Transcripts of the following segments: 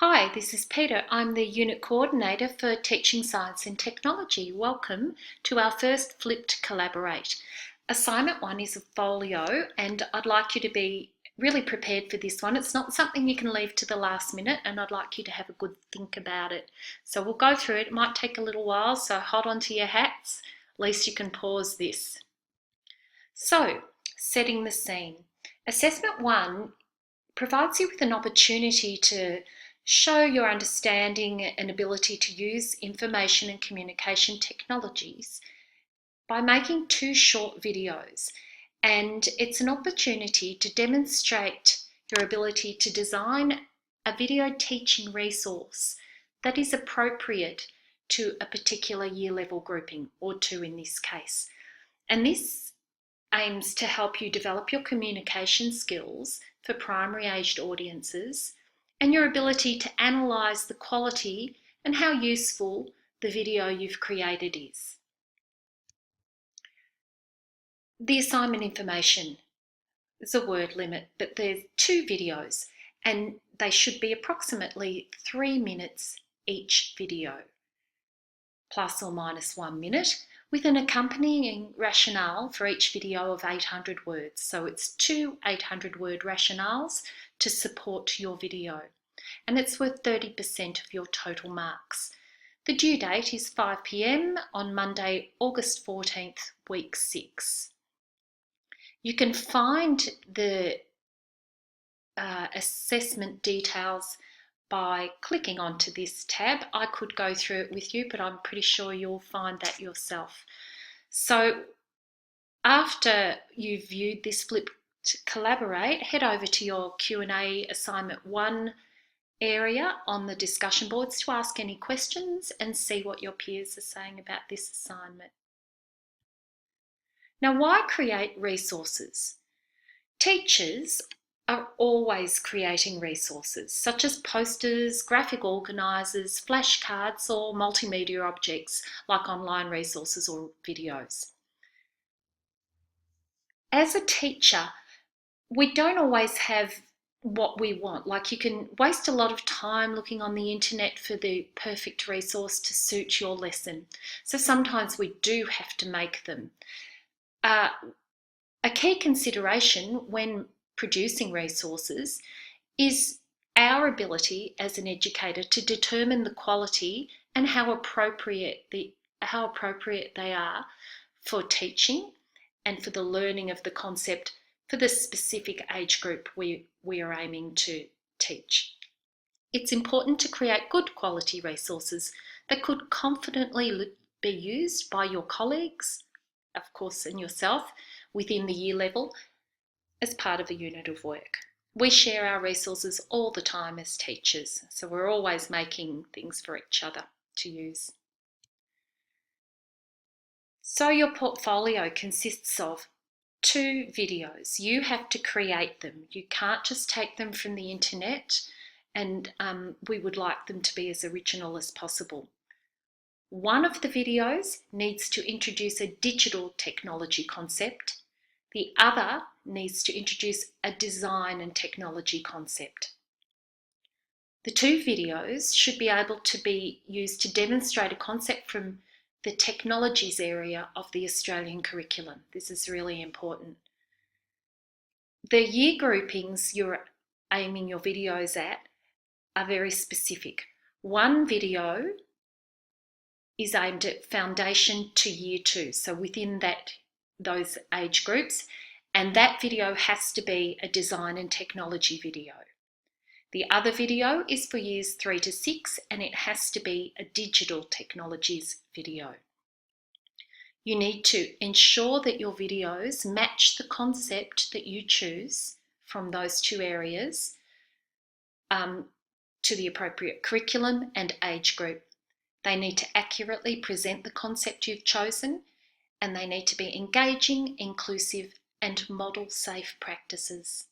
Hi, this is Peter. I'm the Unit Coordinator for Teaching Science and Technology. Welcome to our first Flipped Collaborate. Assignment 1 is a folio and I'd like you to be really prepared for this one. It's not something you can leave to the last minute and I'd like you to have a good think about it. So we'll go through it. It might take a little while, so hold on to your hats. At least you can pause this. So, setting the scene. Assessment 1 provides you with an opportunity to show your understanding and ability to use information and communication technologies by making 2 short videos. And it's an opportunity to demonstrate your ability to design a video teaching resource that is appropriate to a particular year level grouping, or 2 in this case. And this aims to help you develop your communication skills for primary aged audiences and your ability to analyse the quality and how useful the video you've created is. The assignment information is a word limit, but there's 2 videos and they should be approximately 3 minutes each video, plus or minus 1 minute, with an accompanying rationale for each video of 800 words. So it's 2 800-word rationales to support your video. And it's worth 30% of your total marks. The due date is 5 p.m. on Monday, August 14th, week 6. You can find the assessment details by clicking onto this tab. I could go through it with you, but I'm pretty sure you'll find that yourself. So after you've viewed this Flipped Collaborate, head over to your Q&A assignment 1 area on the discussion boards to ask any questions and see what your peers are saying about this assignment. Now, why create resources? Teachers are always creating resources such as posters, graphic organisers, flashcards or multimedia objects like online resources or videos. As a teacher, we don't always have what we want. Like, you can waste a lot of time looking on the internet for the perfect resource to suit your lesson. So sometimes we do have to make them. A key consideration when producing resources is our ability as an educator to determine the quality and how appropriate they are for teaching and for the learning of the concept for the specific age group we are aiming to teach. It's important to create good quality resources that could confidently be used by your colleagues, of course, and yourself within the year level as part of a unit of work. We share our resources all the time as teachers, so we're always making things for each other to use. So your portfolio consists of 2 videos. You have to create them. You can't just take them from the internet, and we would like them to be as original as possible. One of the videos needs to introduce a digital technology concept. The other needs to introduce a design and technology concept. The 2 videos should be able to be used to demonstrate a concept from the technologies area of the Australian curriculum. This is really important. The year groupings you're aiming your videos at are very specific. One video is aimed at foundation to year 2, so within those age groups, and that video has to be a design and technology video. The other video is for years 3 to 6 and it has to be a digital technologies video. You need to ensure that your videos match the concept that you choose from those 2 areas to the appropriate curriculum and age group. They need to accurately present the concept you've chosen, and they need to be engaging, inclusive, and model safe practices.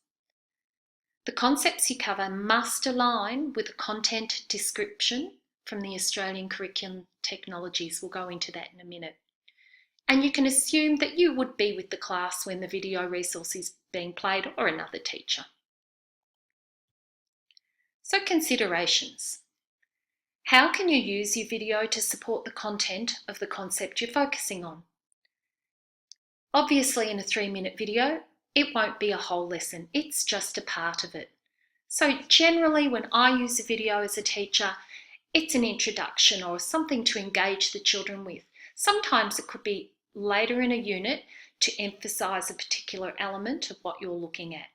The concepts you cover must align with the content description from the Australian Curriculum Technologies. We'll go into that in a minute. And you can assume that you would be with the class when the video resource is being played, or another teacher. So considerations. How can you use your video to support the content of the concept you're focusing on? Obviously, in a 3-minute video, it won't be a whole lesson. It's just a part of it. So generally, when I use a video as a teacher, it's an introduction or something to engage the children with. Sometimes it could be later in a unit to emphasize a particular element of what you're looking at.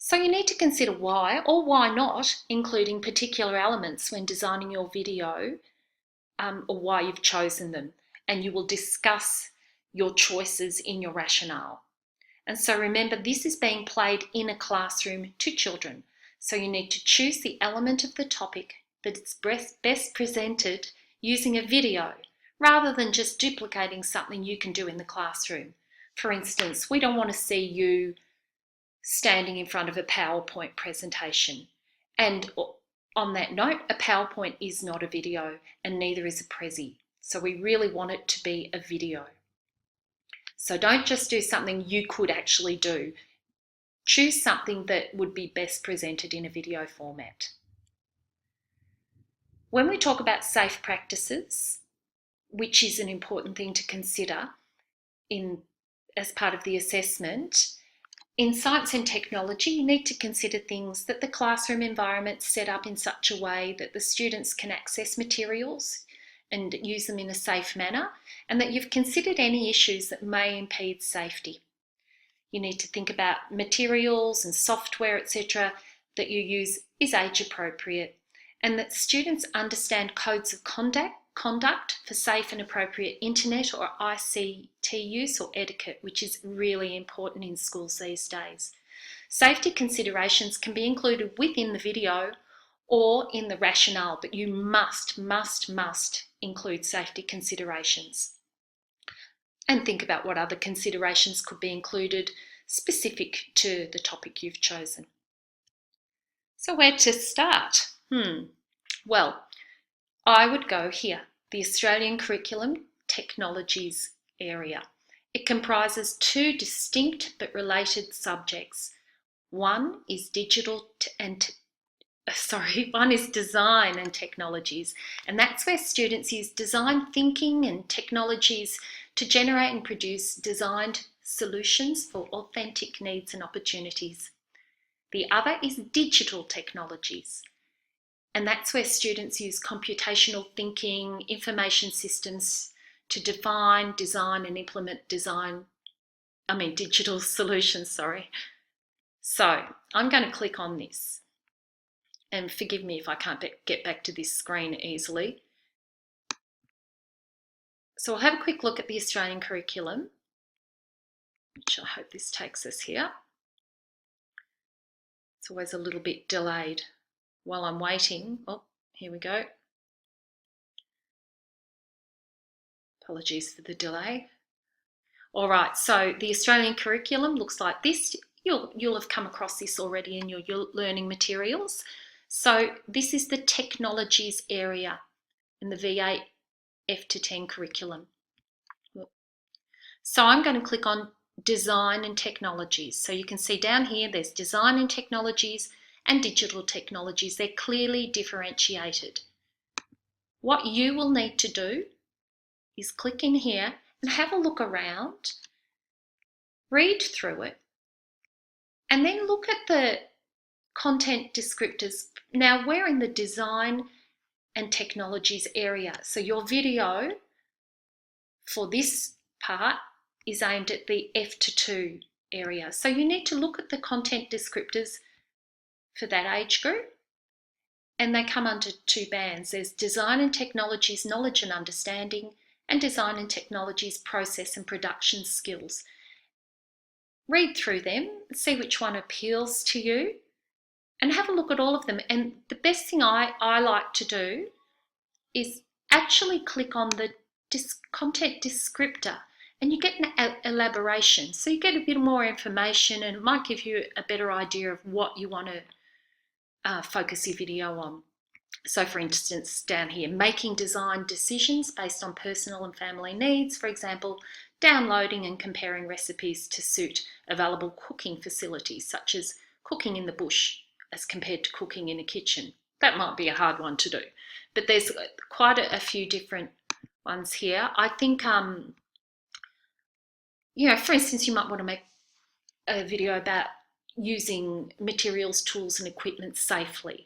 So you need to consider why or why not including particular elements when designing your video, or why you've chosen them, and you will discuss your choices in your rationale. And so remember, this is being played in a classroom to children. So you need to choose the element of the topic that is best presented using a video, rather than just duplicating something you can do in the classroom. For instance, we don't want to see you standing in front of a PowerPoint presentation. And on that note, a PowerPoint is not a video and neither is a Prezi. So we really want it to be a video. So don't just do something you could actually do. Choose something that would be best presented in a video format. When we talk about safe practices, which is an important thing to consider as part of the assessment, in science and technology, you need to consider things that the classroom environment's set up in such a way that the students can access materials and use them in a safe manner, and that you've considered any issues that may impede safety. You need to think about materials and software, etc., that you use is age appropriate, and that students understand codes of conduct for safe and appropriate internet or ICT use or etiquette, which is really important in schools these days. Safety considerations can be included within the video or in the rationale, but you must include safety considerations. And think about what other considerations could be included specific to the topic you've chosen. So where to start? Well, I would go here, the Australian Curriculum Technologies area. It comprises 2 distinct but related subjects. One is one is design and technologies, and that's where students use design thinking and technologies to generate and produce designed solutions for authentic needs and opportunities. The other is digital technologies, and that's where students use computational thinking, information systems to define, design and implement digital solutions, So I'm going to click on this. And forgive me if I can't get back to this screen easily. So we'll have a quick look at the Australian curriculum, which I hope this takes us here. It's always a little bit delayed while I'm waiting. Oh, here we go. Apologies for the delay. All right, so the Australian curriculum looks like this. You'll have come across this already in your learning materials. So this is the technologies area in the V8 F to 10 curriculum. So I'm going to click on design and technologies. So you can see down here there's design and technologies and digital technologies. They're clearly differentiated. What you will need to do is click in here and have a look around, read through it, and then look at the content descriptors. Now we're in the design and technologies area. So your video for this part is aimed at the F to 2 area. So you need to look at the content descriptors for that age group, and they come under 2 bands. There's design and technologies knowledge and understanding, and design and technologies process and production skills. Read through them, see which one appeals to you, and have a look at all of them. And the best thing I like to do is actually click on the content descriptor, and you get an elaboration. So you get a bit more information, and it might give you a better idea of what you want to focus your video on. So for instance, down here, making design decisions based on personal and family needs, for example, downloading and comparing recipes to suit available cooking facilities, such as cooking in the bush as compared to cooking in a kitchen. That might be a hard one to do, but there's quite a few different ones here. I think, for instance, you might want to make a video about using materials, tools and equipment safely,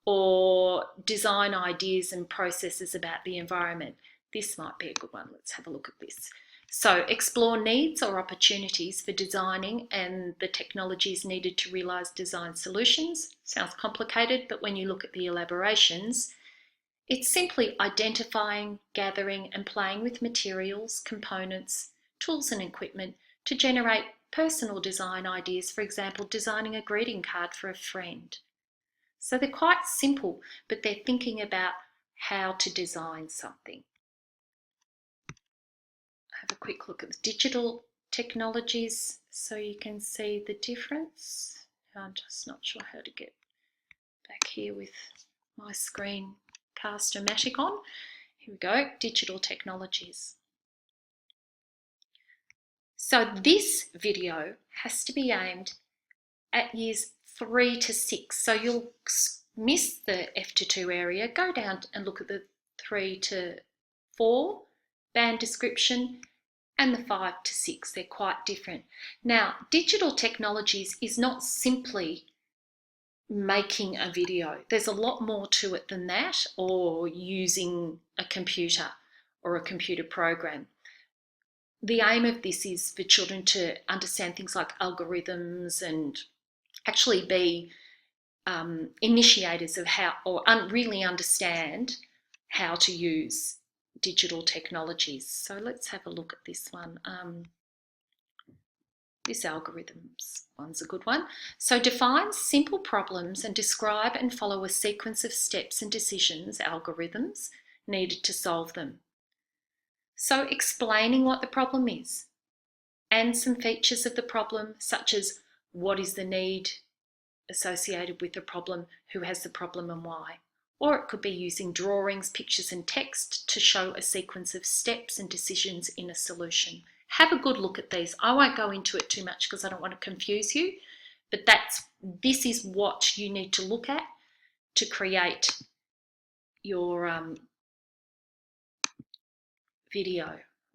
or design ideas and processes about the environment. This might be a good one. Let's have a look at this. So explore needs or opportunities for designing and the technologies needed to realise design solutions. Sounds complicated, but when you look at the elaborations, it's simply identifying, gathering and playing with materials, components, tools and equipment to generate personal design ideas, for example, designing a greeting card for a friend. So they're quite simple, but they're thinking about how to design something. Have a quick look at the digital technologies so you can see the difference. I'm just not sure how to get back here with my screen cast-o-matic on. Here we go, digital technologies. So this video has to be aimed at years 3 to 6. So you'll miss the F to 2 area, go down and look at the 3 to 4 band description and the 5 to 6. They're quite different. Now, digital technologies is not simply making a video. There's a lot more to it than that, or using a computer or a computer program. The aim of this is for children to understand things like algorithms and actually be initiators of how, or really understand how to use digital technologies. So let's have a look at this one. This algorithms one's a good one. So define simple problems and describe and follow a sequence of steps and decisions, algorithms, needed to solve them. So explaining what the problem is and some features of the problem, such as what is the need associated with the problem, who has the problem and why. Or it could be using drawings, pictures and text to show a sequence of steps and decisions in a solution. Have a good look at these. I won't go into it too much because I don't want to confuse you, but this is what you need to look at to create your video.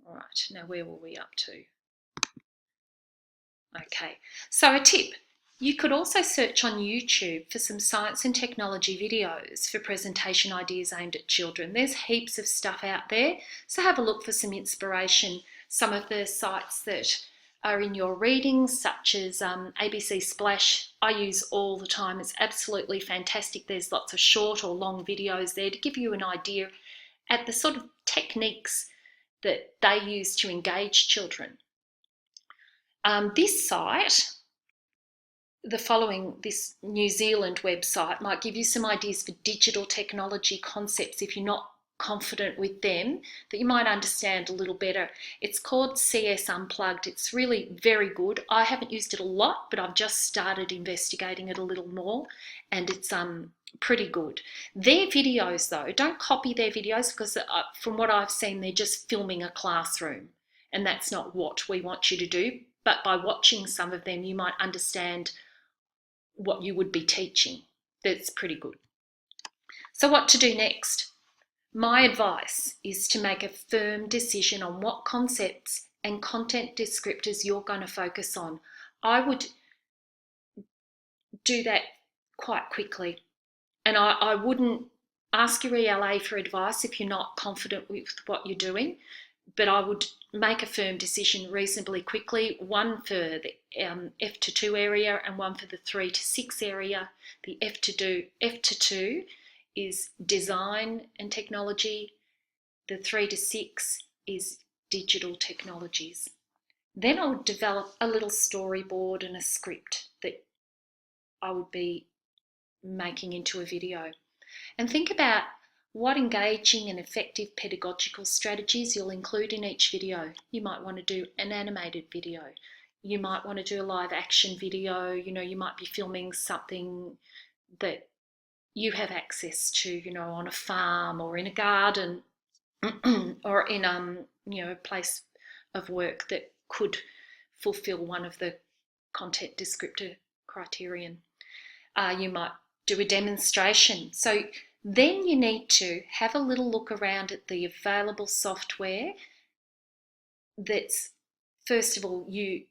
All right, now where were we up to? Okay, so a tip. You could also search on YouTube for some science and technology videos for presentation ideas aimed at children. There's heaps of stuff out there, so have a look for some inspiration. Some of the sites that are in your readings, such as ABC Splash, I use all the time. It's absolutely fantastic. There's lots of short or long videos there to give you an idea at the sort of techniques that they use to engage children. This site, this New Zealand website, might give you some ideas for digital technology concepts if you're not confident with them, that you might understand a little better. It's called CS Unplugged. It's really very good. I haven't used it a lot, but I've just started investigating it a little more, and it's pretty good. Their videos though, don't copy their videos, because from what I've seen, they're just filming a classroom, and that's not what we want you to do. But by watching some of them, you might understand what you would be teaching. That's pretty good. So what to do next? My advice is to make a firm decision on what concepts and content descriptors you're going to focus on. I would do that quite quickly, and I wouldn't ask your ELA for advice if you're not confident with what you're doing, but I would make a firm decision reasonably quickly, one for the F to 2 area and one for the 3 to 6 area. The F to 2 is design and technology. The 3 to 6 is digital technologies. Then I would develop a little storyboard and a script that I would be making into a video. And think about what engaging and effective pedagogical strategies you'll include in each video. You might want to do an animated video. You might want to do a live action video. You might be filming something that you have access to, on a farm or in a garden or in a place of work that could fulfill one of the content descriptor criterion. You might do a demonstration. So then you need to have a little look around at the available software that's, first of all, you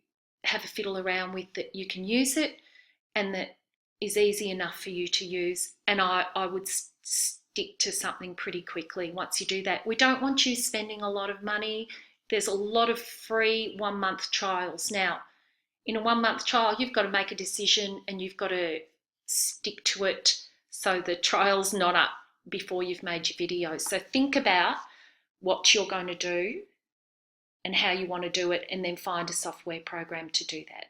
have a fiddle around with, that you can use it and that is easy enough for you to use. And I would stick to something pretty quickly once you do that. We don't want you spending a lot of money. There's a lot of free 1 month trials. Now, in a 1 month trial, you've got to make a decision and you've got to stick to it so the trial's not up before you've made your video. So think about what you're going to do and how you want to do it, and then find a software program to do that.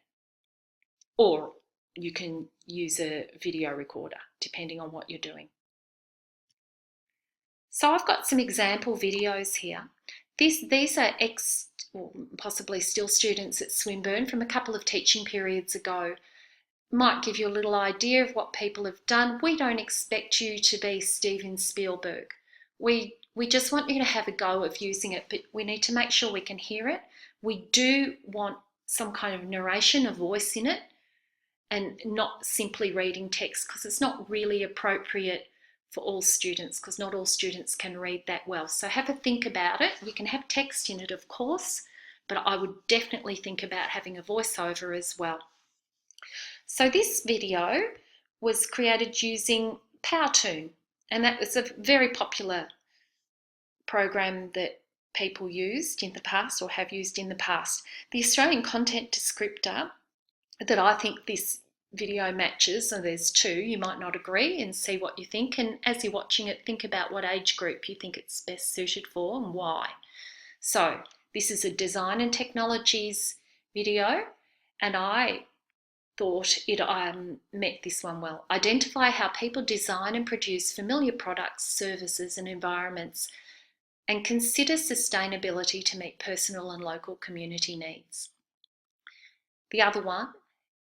Or you can use a video recorder, depending on what you're doing. So I've got some example videos here. These are or possibly still students at Swinburne from a couple of teaching periods ago. Might give you a little idea of what people have done. We don't expect you to be Steven Spielberg. We just want you to have a go of using it, but we need to make sure we can hear it. We do want some kind of narration, a voice in it, and not simply reading text, because it's not really appropriate for all students, because not all students can read that well. So have a think about it. You can have text in it, of course, but I would definitely think about having a voiceover as well. So this video was created using PowerTune, and that was a very popular program that people used in the past or have used in the past. The Australian content descriptor that I think this video matches, and there's two, you might not agree, and see what you think. And as you're watching it, think about what age group you think it's best suited for and why. So this is a design and technologies video, and I thought it met this one well. Identify how people design and produce familiar products, services and environments, and consider sustainability to meet personal and local community needs. The other one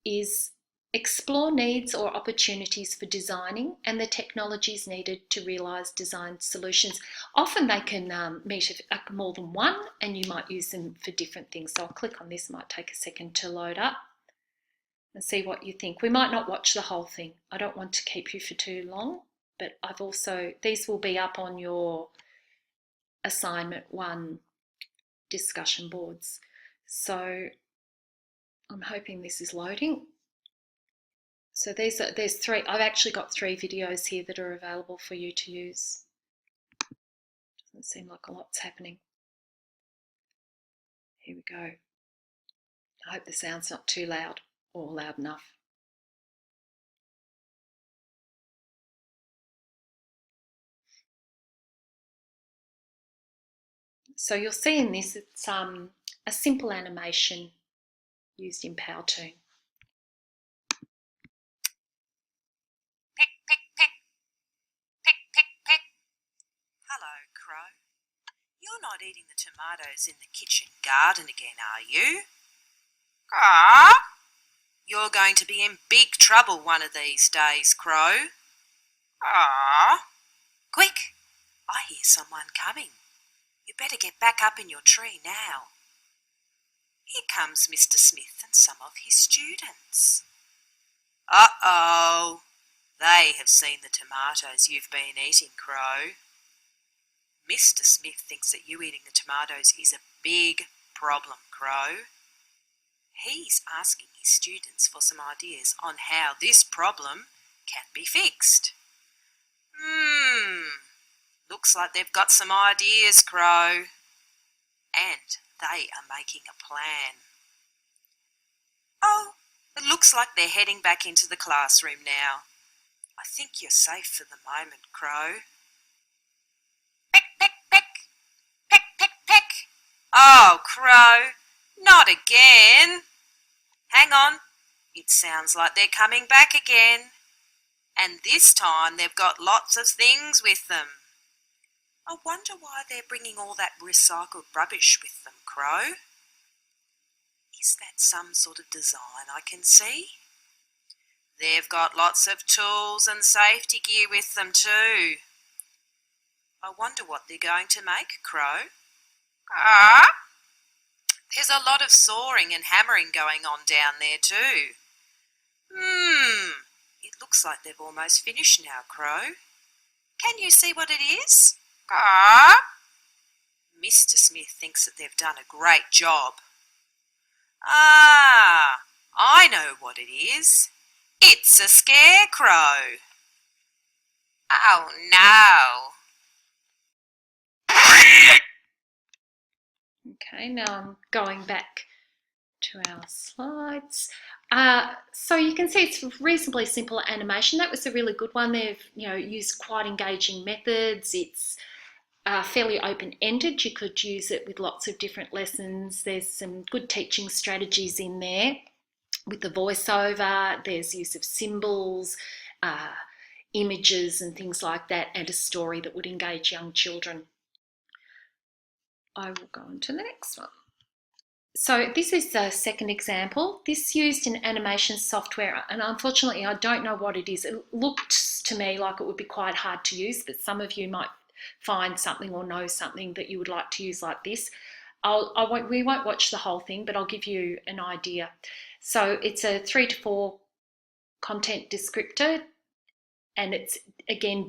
is explore needs or opportunities for designing and the technologies needed to realise design solutions. Often they can meet more than one, and you might use them for different things. So I'll click on this, might take a second to load up, and see what you think. We might not watch the whole thing. I don't want to keep you for too long, but these will be up on your assignment 1 discussion boards. So I'm hoping this is loading. So there's 3. I've actually got 3 videos here that are available for you to use. Doesn't seem like a lot's happening. Here we go. I hope the sound's not too loud or loud enough. So you'll see in this, it's a simple animation used in PowerTune. Pick, pick, pick. Pick, pick, pick. Hello, Crow. You're not eating the tomatoes in the kitchen garden again, are you? Crow? You're going to be in big trouble one of these days, Crow. Crow? Quick! I hear someone coming. You better get back up in your tree now. Here comes Mr. Smith and some of his students. Uh-oh. They have seen the tomatoes you've been eating, Crow. Mr. Smith thinks that you eating the tomatoes is a big problem, Crow. He's asking his students for some ideas on how this problem can be fixed. Looks like they've got some ideas, Crow. And they are making a plan. Oh, it looks like they're heading back into the classroom now. I think you're safe for the moment, Crow. Pick, pick, pick. Pick, pick, pick. Oh, Crow, not again. Hang on. It sounds like they're coming back again. And this time they've got lots of things with them. I wonder why they're bringing all that recycled rubbish with them, Crow. Is that some sort of design I can see? They've got lots of tools and safety gear with them too. I wonder what they're going to make, Crow. Ah! There's a lot of sawing and hammering going on down there too. It Looks like they've almost finished now, Crow. Can you see what it is? Ah! Mr. Smith thinks that they've done a great job. Ah, I know what it is. It's a scarecrow. Oh no. Okay, now I'm going back to our slides. So you can see it's a reasonably simple animation. That was a really good one. They've used quite engaging methods. It's fairly open-ended. You could use it with lots of different lessons. There's some good teaching strategies in there with the voiceover. There's use of symbols, images and things like that, and a story that would engage young children. I will go on to the next one. So this is the second example. This used an animation software, and unfortunately I don't know what it is. It looked to me like it would be quite hard to use, but some of you might find something or know something that you would like to use like this. We won't watch the whole thing, but I'll give you an idea. So it's a 3 to 4 content descriptor, and it's again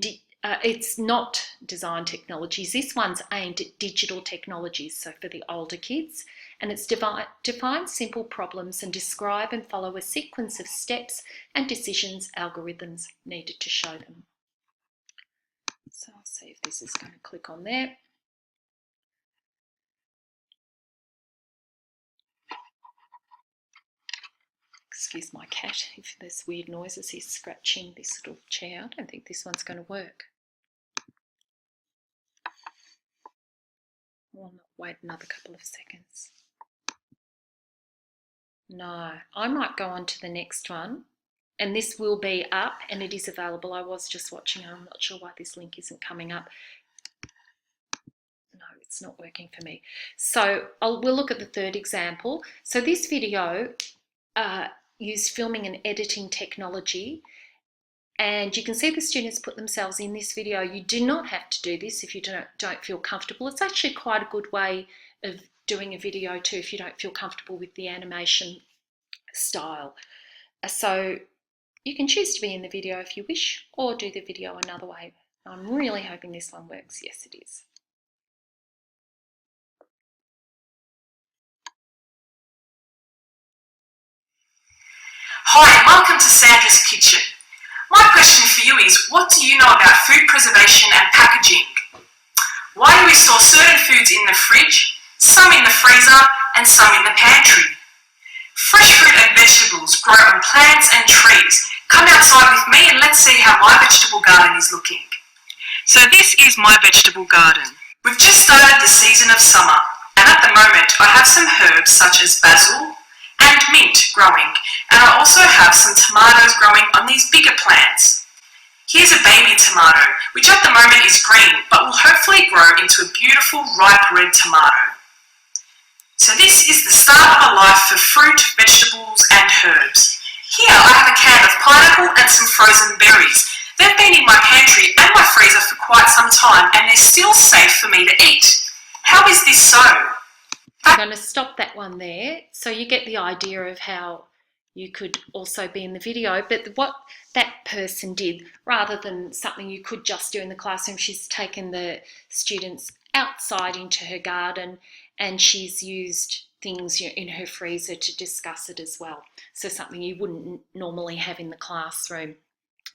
it's not design technologies. This one's aimed at digital technologies, so for the older kids, and it's define simple problems and describe and follow a sequence of steps and decisions algorithms needed to show them. So I'll see if this is going to click on there. Excuse my cat if there's weird noises. He's scratching this little chair. I don't think this one's going to work. I'll wait another couple of seconds. No, I might go on to the next one, and this will be up and it is available. I was just watching it. I'm not sure why this link isn't coming up. No, it's not working for me. So we'll look at the third example. So this video used filming and editing technology, and you can see the students put themselves in this video. You do not have to do this if you don't feel comfortable. It's actually quite a good way of doing a video too if you don't feel comfortable with the animation style. So you can choose to be in the video if you wish, or do the video another way. I'm really hoping this one works. Yes, it is. Hi, and welcome to Sandra's Kitchen. My question for you is, what do you know about food preservation and packaging? Why do we store certain foods in the fridge, some in the freezer, and some in the pantry? Fresh fruit and vegetables grow on plants and trees. Come outside with me and let's see how my vegetable garden is looking. So this is my vegetable garden. We've just started the season of summer, and at the moment I have some herbs such as basil and mint growing, and I also have some tomatoes growing on these bigger plants. Here's a baby tomato, which at the moment is green, but will hopefully grow into a beautiful ripe red tomato. So this is the start of a life for fruit, vegetables and herbs. Here I have a can of pineapple and some frozen berries. They've been in my pantry and my freezer for quite some time, and they're still safe for me to eat. How is this so? I'm going to stop that one there, so you get the idea of how you could also be in the video. But what that person did, rather than something you could just do in the classroom, she's taken the students outside into her garden, and she's used things in her freezer to discuss it as well. So something you wouldn't normally have in the classroom.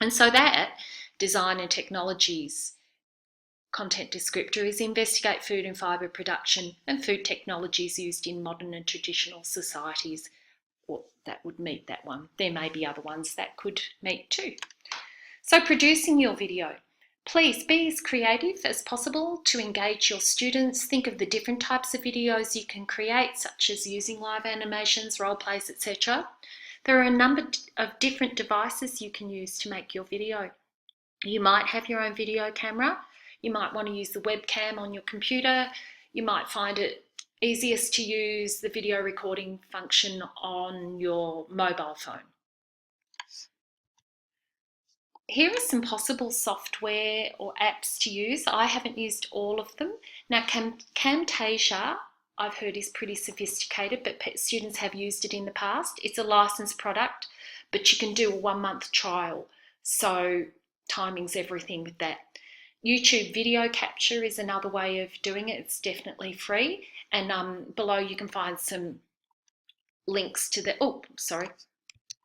And so that design and technologies content descriptor is investigate food and fibre production and food technologies used in modern and traditional societies. Or that would meet that one. There may be other ones that could meet too. So producing your video. Please be as creative as possible to engage your students. Think of the different types of videos you can create, such as using live animations, role plays, etc. There are a number of different devices you can use to make your video. You might have your own video camera. You might want to use the webcam on your computer. You might find it easiest to use the video recording function on your mobile phone. Here are some possible software or apps to use. I haven't used all of them. Now, Camtasia, I've heard, is pretty sophisticated, but students have used it in the past. It's a licensed product, but you can do a 1-month trial So timing's everything with that. YouTube video capture is another way of doing it. It's definitely free. And below you can find some links to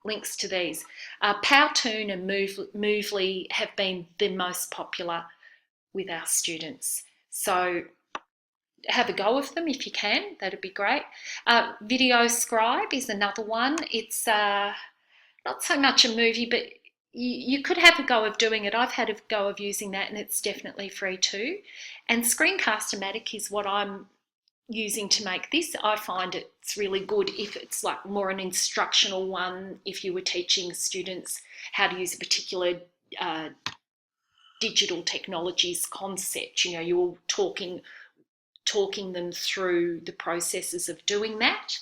links to these. Powtoon and Movely have been the most popular with our students. So have a go with them if you can, that'd be great. Video Scribe is another one. It's not so much a movie, but you could have a go of doing it. I've had a go of using that, and it's definitely free too. And Screencast-O-Matic is what I'm using to make this. I find it's really good if it's like more an instructional one, if you were teaching students how to use a particular digital technologies concept. You know, you're talking them through the processes of doing that.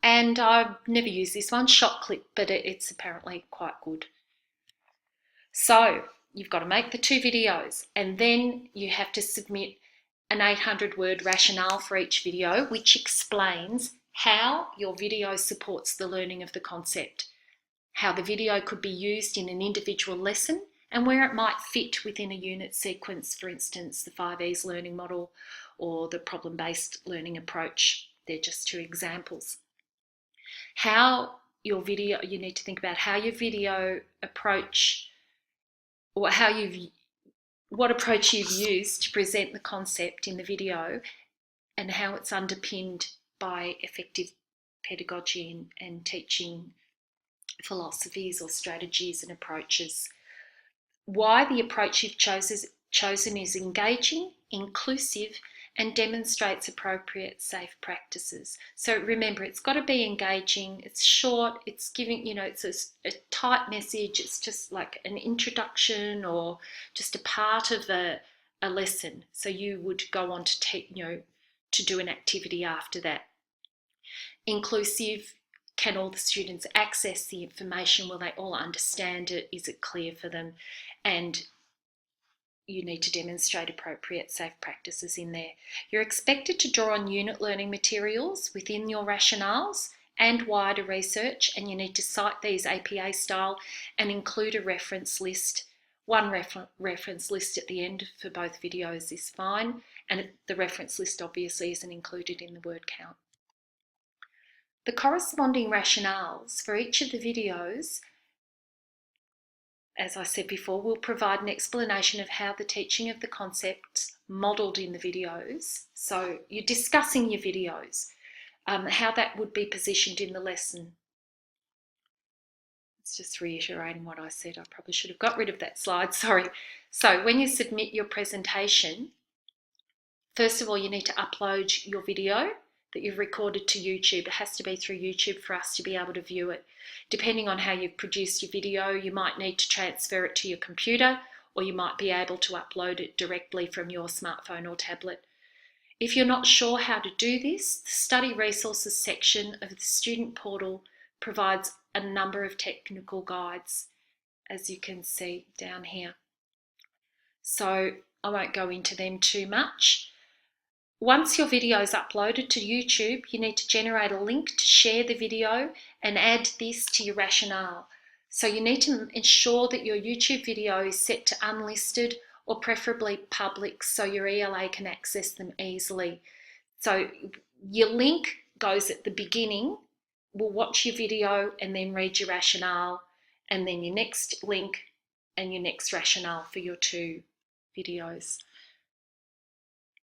And I've never used this one, ShotClip, but it's apparently quite good. So you've got to make the 2 videos, and then you have to submit an 800-word rationale for each video, which explains how your video supports the learning of the concept, how the video could be used in an individual lesson, and where it might fit within a unit sequence, for instance, the 5E's learning model or the problem-based learning approach. They're just 2 examples. How your video, you need to think about how your video approach, or what approach you've used to present the concept in the video, and how it's underpinned by effective pedagogy and teaching philosophies or strategies and approaches. Why the approach you've chosen is engaging, inclusive, and demonstrates appropriate safe practices. So remember, it's got to be engaging, it's short, it's giving, it's a tight message, it's just like an introduction or just a part of a lesson. So you would go on to to do an activity after that. Inclusive, can all the students access the information? Will they all understand it? Is it clear for them? And you need to demonstrate appropriate safe practices in there. You're expected to draw on unit learning materials within your rationales and wider research, and you need to cite these APA style and include a reference list. One reference list at the end for both videos is fine, and the reference list obviously isn't included in the word count. The corresponding rationales for each of the videos, as I said before, will provide an explanation of how the teaching of the concepts modelled in the videos, so you're discussing your videos, how that would be positioned in the lesson. It's just reiterating what I said. I probably should have got rid of that slide, sorry. So when you submit your presentation, first of all, you need to upload your video that you've recorded to YouTube. It has to be through YouTube for us to be able to view it. Depending on how you've produced your video, you might need to transfer it to your computer, or you might be able to upload it directly from your smartphone or tablet. If you're not sure how to do this, the Study Resources section of the Student Portal provides a number of technical guides, as you can see down here. So I won't go into them too much. Once your video is uploaded to YouTube, you need to generate a link to share the video and add this to your rationale. So you need to ensure that your YouTube video is set to unlisted or preferably public so your ELA can access them easily. So your link goes at the beginning. We'll watch your video and then read your rationale, and then your next link and your next rationale for your 2 videos.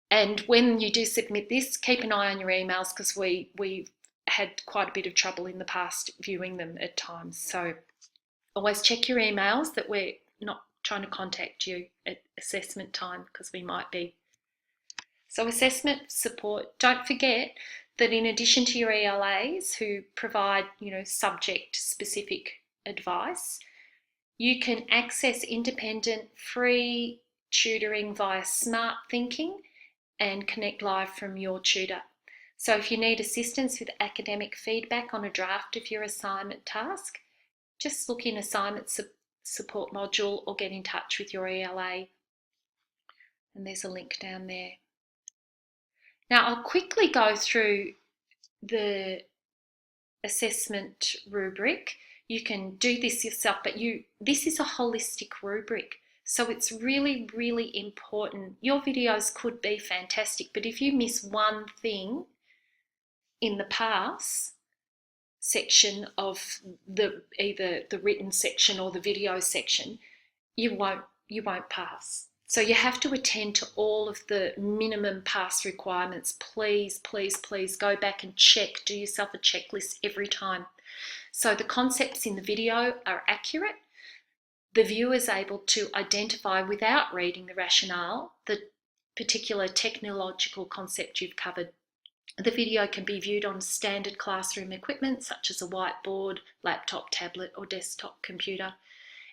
And when you do submit this, keep an eye on your emails, because we had quite a bit of trouble in the past viewing them at times. So always check your emails, that we're not trying to contact you at assessment time, because we might be. So assessment support, don't forget that in addition to your ELAs who provide, subject specific advice, you can access independent free tutoring via Smart Thinking and connect live from your tutor. So if you need assistance with academic feedback on a draft of your assignment task, just look in assignment support module or get in touch with your ELA. And there's a link down there. Now I'll quickly go through the assessment rubric. You can do this yourself, but this is a holistic rubric. So it's really, really important. Your videos could be fantastic, but if you miss one thing in the pass section of either the written section or the video section, you won't pass. So you have to attend to all of the minimum pass requirements. Please, please, please go back and check. Do yourself a checklist every time. So the concepts in the video are accurate. The viewer is able to identify without reading the rationale the particular technological concept you've covered. The video can be viewed on standard classroom equipment such as a whiteboard, laptop, tablet or desktop computer.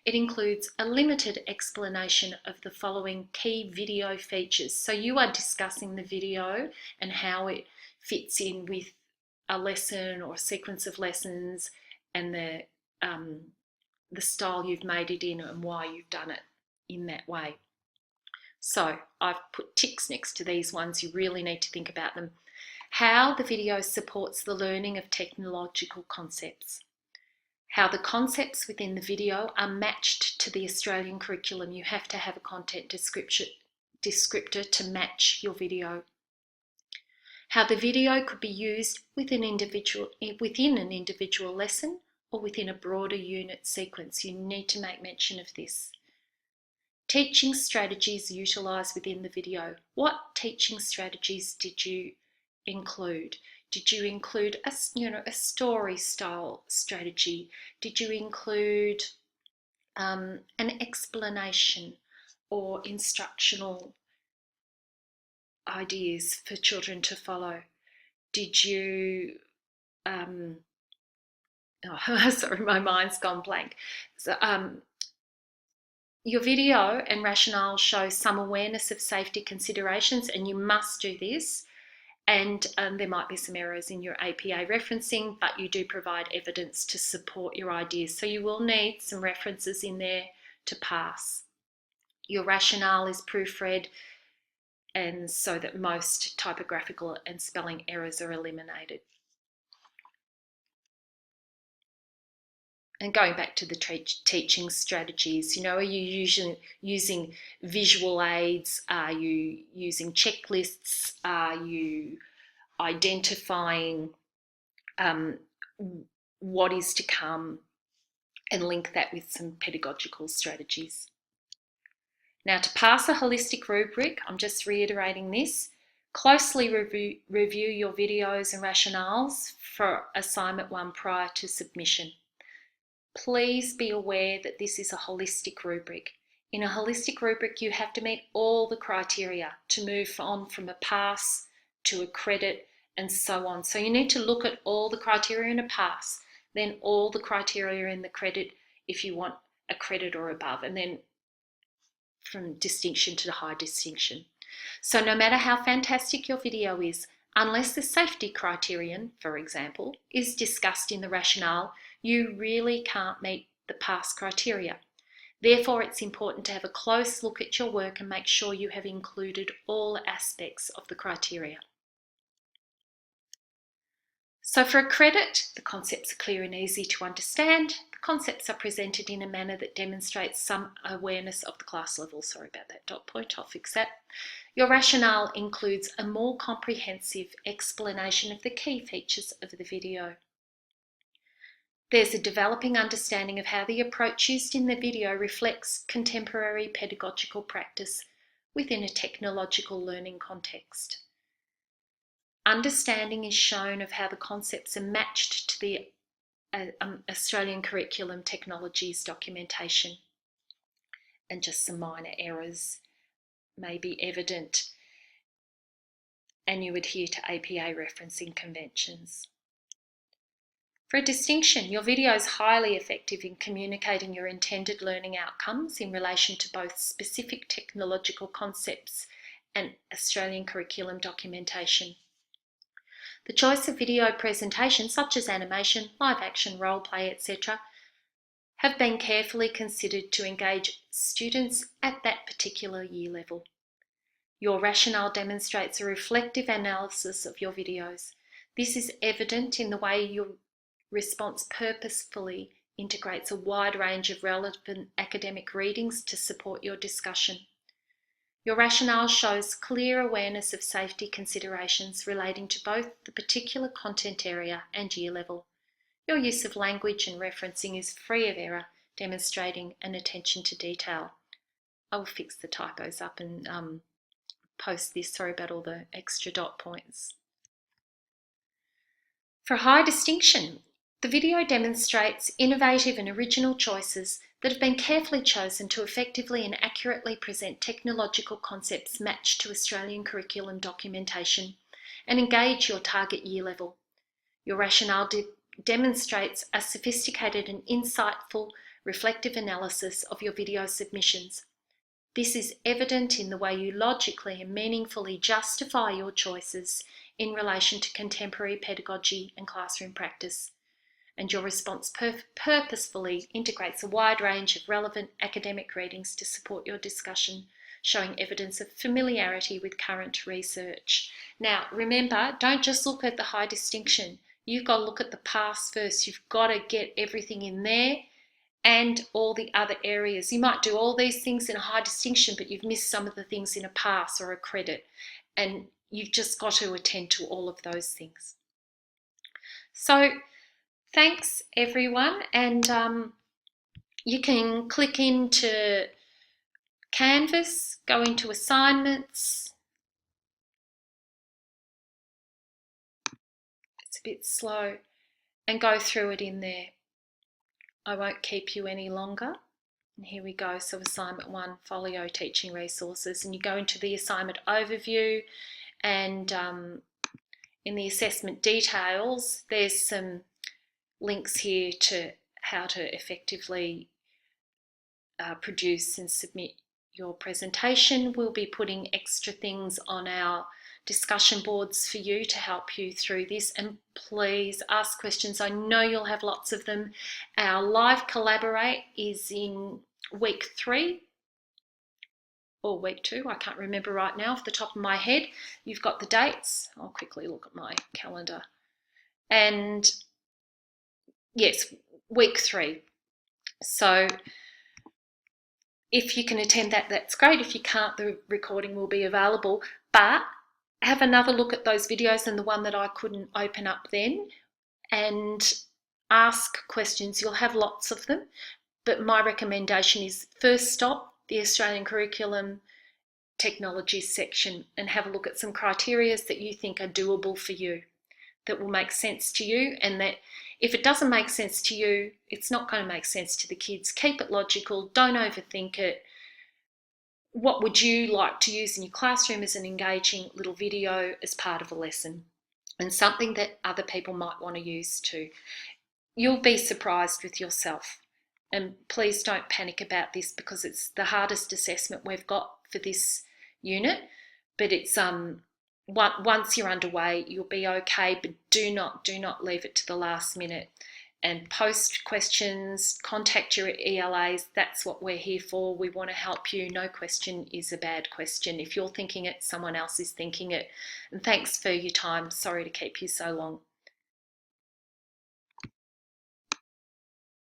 It includes a limited explanation of the following key video features. So you are discussing the video and how it fits in with a lesson or a sequence of lessons and the style you've made it in and why you've done it in that way. So I've put ticks next to these ones. You really need to think about them. How the video supports the learning of technological concepts. How the concepts within the video are matched to the Australian curriculum. You have to have a content descriptor to match your video. How the video could be used within an individual lesson or within a broader unit sequence. You need to make mention of this. Teaching strategies utilised within the video. What teaching strategies did you include? Did you include a story style strategy? Did you include an explanation or instructional ideas for children to follow? Did you sorry, my mind's gone blank. So, your video and rationale show some awareness of safety considerations, and you must do this. And there might be some errors in your APA referencing, but you do provide evidence to support your ideas. So you will need some references in there to pass. Your rationale is proofread, and so that most typographical and spelling errors are eliminated. And going back to the teaching strategies, are you using visual aids? Are you using checklists? Are you identifying what is to come and link that with some pedagogical strategies? Now, to pass a holistic rubric, I'm just reiterating this, closely review your videos and rationales for assignment 1 prior to submission. Please be aware that this is a holistic rubric. In a holistic rubric, you have to meet all the criteria to move on from a pass to a credit and so on. So you need to look at all the criteria in a pass, then all the criteria in the credit if you want a credit or above, and then from distinction to high distinction. So no matter how fantastic your video is, unless the safety criterion, for example, is discussed in the rationale, you really can't meet the pass criteria. Therefore, it's important to have a close look at your work and make sure you have included all aspects of the criteria. So for a credit, the concepts are clear and easy to understand. The concepts are presented in a manner that demonstrates some awareness of the class level. Sorry about that dot point, I'll fix that. Your rationale includes a more comprehensive explanation of the key features of the video. There's a developing understanding of how the approach used in the video reflects contemporary pedagogical practice within a technological learning context. Understanding is shown of how the concepts are matched to the Australian curriculum technologies documentation, and just some minor errors may be evident, and you adhere to APA referencing conventions. For a distinction, your video is highly effective in communicating your intended learning outcomes in relation to both specific technological concepts and Australian curriculum documentation. The choice of video presentations such as animation, live action, role play, etc. have been carefully considered to engage students at that particular year level. Your rationale demonstrates a reflective analysis of your videos. This is evident in the way your response purposefully integrates a wide range of relevant academic readings to support your discussion. Your rationale shows clear awareness of safety considerations relating to both the particular content area and year level. Your use of language and referencing is free of error, demonstrating an attention to detail. I will fix the typos up and post this. Sorry about all the extra dot points. For high distinction, the video demonstrates innovative and original choices that have been carefully chosen to effectively and accurately present technological concepts matched to Australian curriculum documentation and engage your target year level. Your rationale demonstrates a sophisticated and insightful reflective analysis of your video submissions. This is evident in the way you logically and meaningfully justify your choices in relation to contemporary pedagogy and classroom practice. And your response purposefully integrates a wide range of relevant academic readings to support your discussion, showing evidence of familiarity with current research. Now, remember, don't just look at the high distinction. You've got to look at the past first. You've got to get everything in there and all the other areas. You might do all these things in a high distinction, but you've missed some of the things in a pass or a credit. And you've just got to attend to all of those things. So, thanks everyone, and you can click into Canvas, go into assignments. It's a bit slow, and go through it in there. I won't keep you any longer. And here we go. So assignment 1, folio teaching resources, and you go into the assignment overview, and in the assessment details, there's some links here to how to effectively produce and submit your presentation. We'll be putting extra things on our discussion boards for you to help you through this, and please ask questions. I know you'll have lots of them. Our live collaborate is in week 3 or week 2, I can't remember right now off the top of my head. You've got the dates. I'll quickly look at my calendar. And yes, week 3. So if you can attend that, that's great. If you can't, the recording will be available. But have another look at those videos and the one that I couldn't open up then, and ask questions. You'll have lots of them. But my recommendation is first stop the Australian Curriculum Technologies section and have a look at some criteria that you think are doable for you, that will make sense to you, and that if it doesn't make sense to you, it's not going to make sense to the kids. Keep it logical, don't overthink it. What would you like to use in your classroom as an engaging little video as part of a lesson, and something that other people might want to use too. You'll be surprised with yourself. And please don't panic about this, because it's the hardest assessment we've got for this unit. But it's once you're underway, you'll be okay. But do not leave it to the last minute. And post questions, contact your ELAs. That's what we're here for. We want to help you. No question is a bad question. If you're thinking it, someone else is thinking it. And thanks for your time. Sorry to keep you so long.